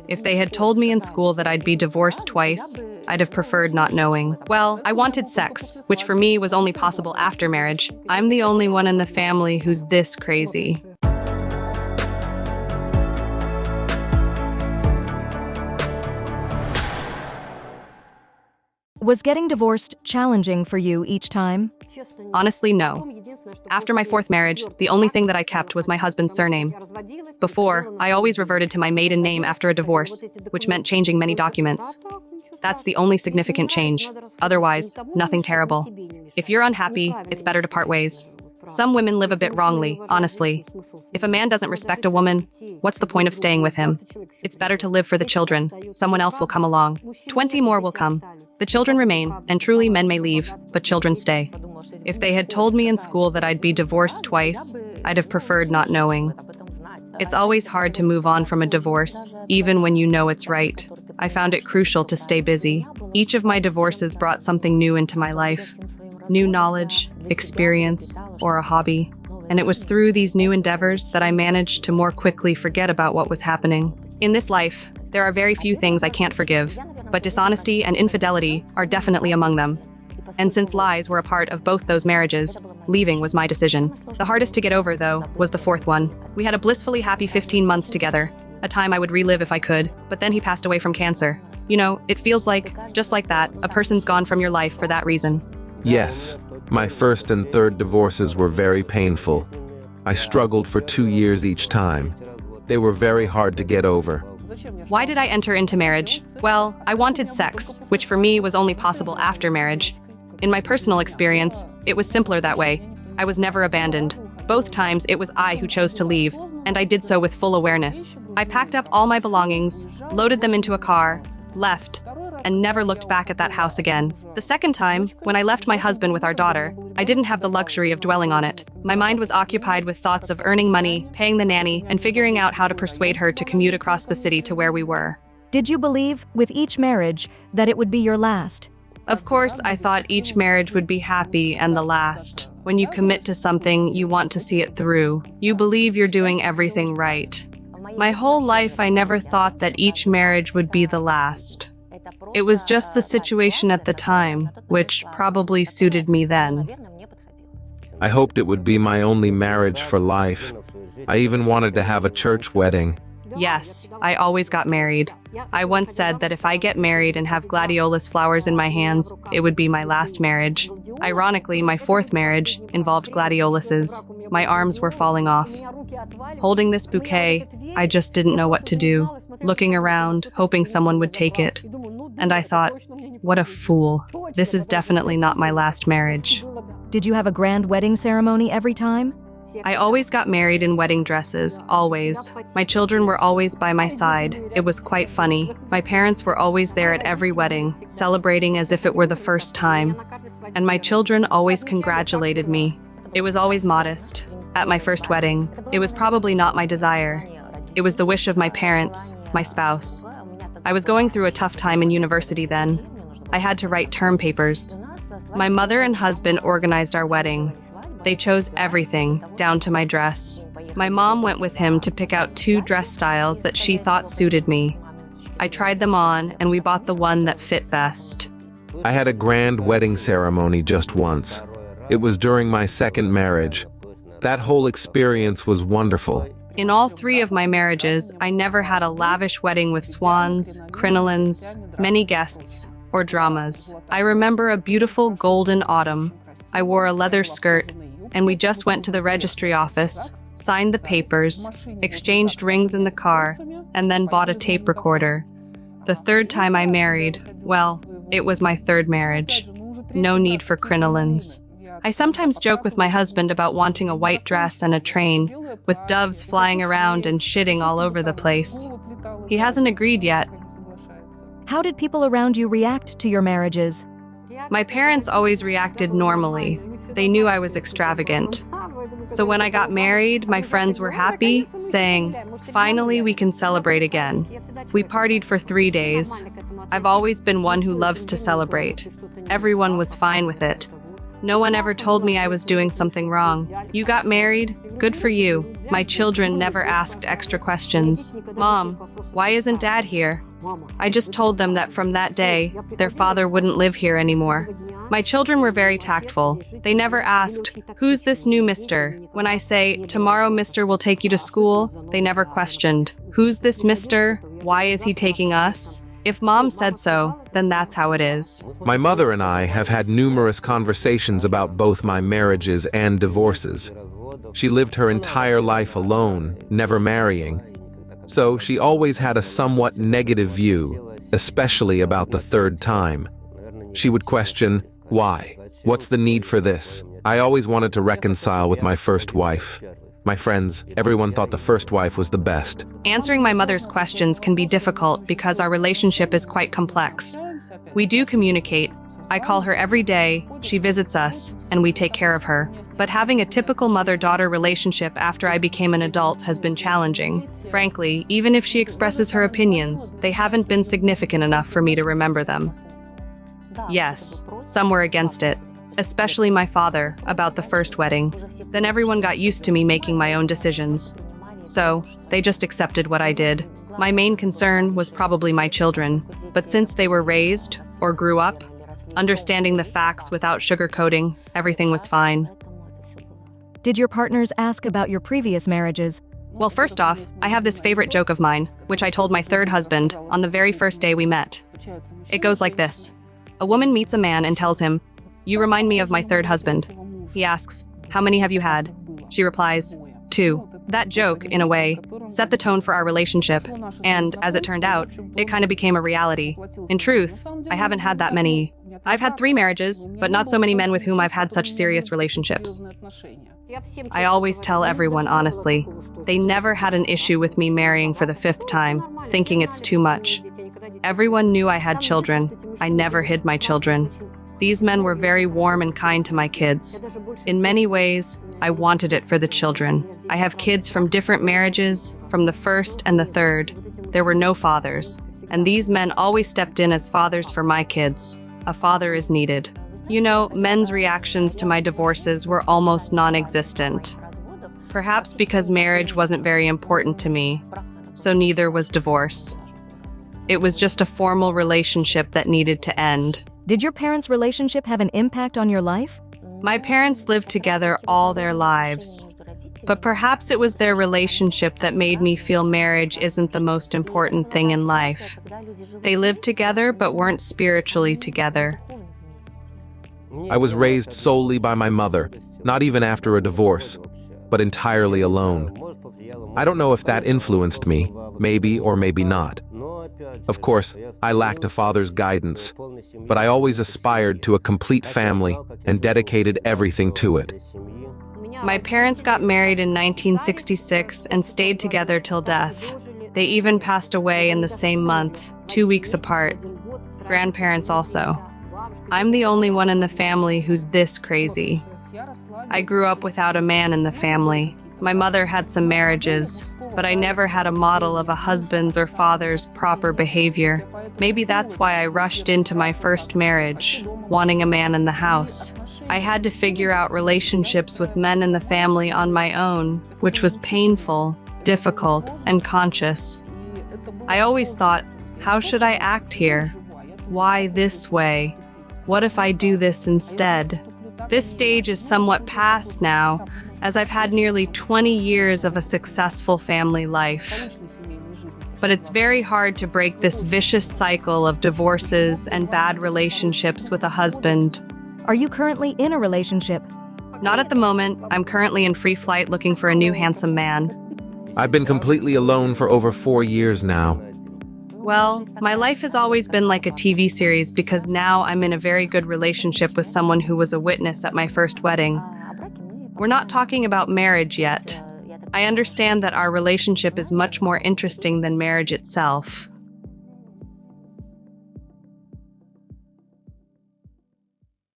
If they had told me in school that I'd be divorced twice, I'd have preferred not knowing. Well, I wanted sex, which for me was only possible after marriage. I'm the only one in the family who's this crazy. Was getting divorced challenging for you each time? Honestly, no. After my fourth marriage, the only thing that I kept was my husband's surname. Before, I always reverted to my maiden name after a divorce, which meant changing many documents. That's the only significant change. Otherwise, nothing terrible. If you're unhappy, it's better to part ways. Some women live a bit wrongly, honestly. If a man doesn't respect a woman, what's the point of staying with him? It's better to live for the children. Someone else will come along. 20 more will come. The children remain, and truly men may leave, but children stay. If they had told me in school that I'd be divorced twice, I'd have preferred not knowing. It's always hard to move on from a divorce, even when you know it's right. I found it crucial to stay busy. Each of my divorces brought something new into my life. New knowledge, experience, or a hobby. And it was through these new endeavors that I managed to more quickly forget about what was happening. In this life, there are very few things I can't forgive, but dishonesty and infidelity are definitely among them. And since lies were a part of both those marriages, leaving was my decision. The hardest to get over, though, was the fourth one. We had a blissfully happy 15 months together, a time I would relive if I could, but then he passed away from cancer. You know, it feels like, just like that, a person's gone from your life for that reason. Yes, my first and third divorces were very painful. I struggled for 2 years each time. They were very hard to get over. Why did I enter into marriage? Well, I wanted sex, which for me was only possible after marriage. In my personal experience, it was simpler that way. I was never abandoned. Both times it was I who chose to leave, and I did so with full awareness. I packed up all my belongings, loaded them into a car, left, and never looked back at that house again. The second time, when I left my husband with our daughter, I didn't have the luxury of dwelling on it. My mind was occupied with thoughts of earning money, paying the nanny, and figuring out how to persuade her to commute across the city to where we were. Did you believe, with each marriage, that it would be your last? Of course, I thought each marriage would be happy and the last. When you commit to something, you want to see it through. You believe you're doing everything right. My whole life, I never thought that each marriage would be the last. It was just the situation at the time, which probably suited me then. I hoped it would be my only marriage for life. I even wanted to have a church wedding. Yes, I always got married. I once said that if I get married and have gladiolus flowers in my hands, it would be my last marriage. Ironically, my fourth marriage involved gladioluses. My arms were falling off. Holding this bouquet, I just didn't know what to do. Looking around, hoping someone would take it. And I thought, what a fool. This is definitely not my last marriage. Did you have a grand wedding ceremony every time? I always got married in wedding dresses, always. My children were always by my side. It was quite funny. My parents were always there at every wedding, celebrating as if it were the first time. And my children always congratulated me. It was always modest. At my first wedding, it was probably not my desire. It was the wish of my parents, my spouse. I was going through a tough time in university then. I had to write term papers. My mother and husband organized our wedding. They chose everything, down to my dress. My mom went with him to pick out 2 dress styles that she thought suited me. I tried them on, and we bought the one that fit best. I had a grand wedding ceremony just once. It was during my second marriage. That whole experience was wonderful. In all 3 of my marriages, I never had a lavish wedding with swans, crinolines, many guests, or dramas. I remember a beautiful golden autumn. I wore a leather skirt, and we just went to the registry office, signed the papers, exchanged rings in the car, and then bought a tape recorder. The third time I married, well, it was my third marriage. No need for crinolines. I sometimes joke with my husband about wanting a white dress and a train, with doves flying around and shitting all over the place. He hasn't agreed yet. How did people around you react to your marriages? My parents always reacted normally. They knew I was extravagant. So when I got married, my friends were happy, saying, "Finally, we can celebrate again." We partied for 3 days. I've always been one who loves to celebrate. Everyone was fine with it. No one ever told me I was doing something wrong. You got married? Good for you. My children never asked extra questions. Mom, why isn't Dad here? I just told them that from that day, their father wouldn't live here anymore. My children were very tactful. They never asked, "Who's this new mister?" When I say, "Tomorrow mister will take you to school," they never questioned, "Who's this mister? Why is he taking us?" If Mom said so, then that's how it is. My mother and I have had numerous conversations about both my marriages and divorces. She lived her entire life alone, never marrying. So she always had a somewhat negative view, especially about the third time. She would question, why? What's the need for this? I always wanted to reconcile with my first wife. My friends, everyone thought the first wife was the best. Answering my mother's questions can be difficult because our relationship is quite complex. We do communicate. I call her every day, she visits us, and we take care of her. But having a typical mother-daughter relationship after I became an adult has been challenging. Frankly, even if she expresses her opinions, they haven't been significant enough for me to remember them. Yes, some were against it, especially my father, about the first wedding. Then everyone got used to me making my own decisions. So, they just accepted what I did. My main concern was probably my children, but since they were raised, or grew up, understanding the facts without sugarcoating, everything was fine. Did your partners ask about your previous marriages? Well, first off, I have this favorite joke of mine, which I told my third husband on the very first day we met. It goes like this. A woman meets a man and tells him, "You remind me of my third husband." He asks, "How many have you had?" She replies, "2." That joke, in a way, set the tone for our relationship, and, as it turned out, it kind of became a reality. In truth, I haven't had that many. I've had 3 marriages, but not so many men with whom I've had such serious relationships. I always tell everyone honestly, they never had an issue with me marrying for the 5th time, thinking it's too much. Everyone knew I had children. I never hid my children. These men were very warm and kind to my kids. In many ways, I wanted it for the children. I have kids from different marriages, from the first and the third. There were no fathers, and these men always stepped in as fathers for my kids. A father is needed. You know, men's reactions to my divorces were almost non-existent. Perhaps because marriage wasn't very important to me, so neither was divorce. It was just a formal relationship that needed to end. Did your parents' relationship have an impact on your life? My parents lived together all their lives, but perhaps it was their relationship that made me feel marriage isn't the most important thing in life. They lived together but weren't spiritually together. I was raised solely by my mother, not even after a divorce, but entirely alone. I don't know if that influenced me, maybe or maybe not. Of course, I lacked a father's guidance, but I always aspired to a complete family and dedicated everything to it. My parents got married in 1966 and stayed together till death. They even passed away in the same month, 2 weeks apart. Grandparents also. I'm the only one in the family who's this crazy. I grew up without a man in the family. My mother had some marriages, but I never had a model of a husband's or father's proper behavior. Maybe that's why I rushed into my first marriage, wanting a man in the house. I had to figure out relationships with men in the family on my own, which was painful, difficult, and conscious. I always thought, how should I act here? Why this way? What if I do this instead? This stage is somewhat past now, as I've had nearly 20 years of a successful family life. But it's very hard to break this vicious cycle of divorces and bad relationships with a husband. Are you currently in a relationship? Not at the moment. I'm currently in free flight looking for a new handsome man. I've been completely alone for over 4 years now. Well, my life has always been like a TV series because now I'm in a very good relationship with someone who was a witness at my first wedding. We're not talking about marriage yet. I understand that our relationship is much more interesting than marriage itself.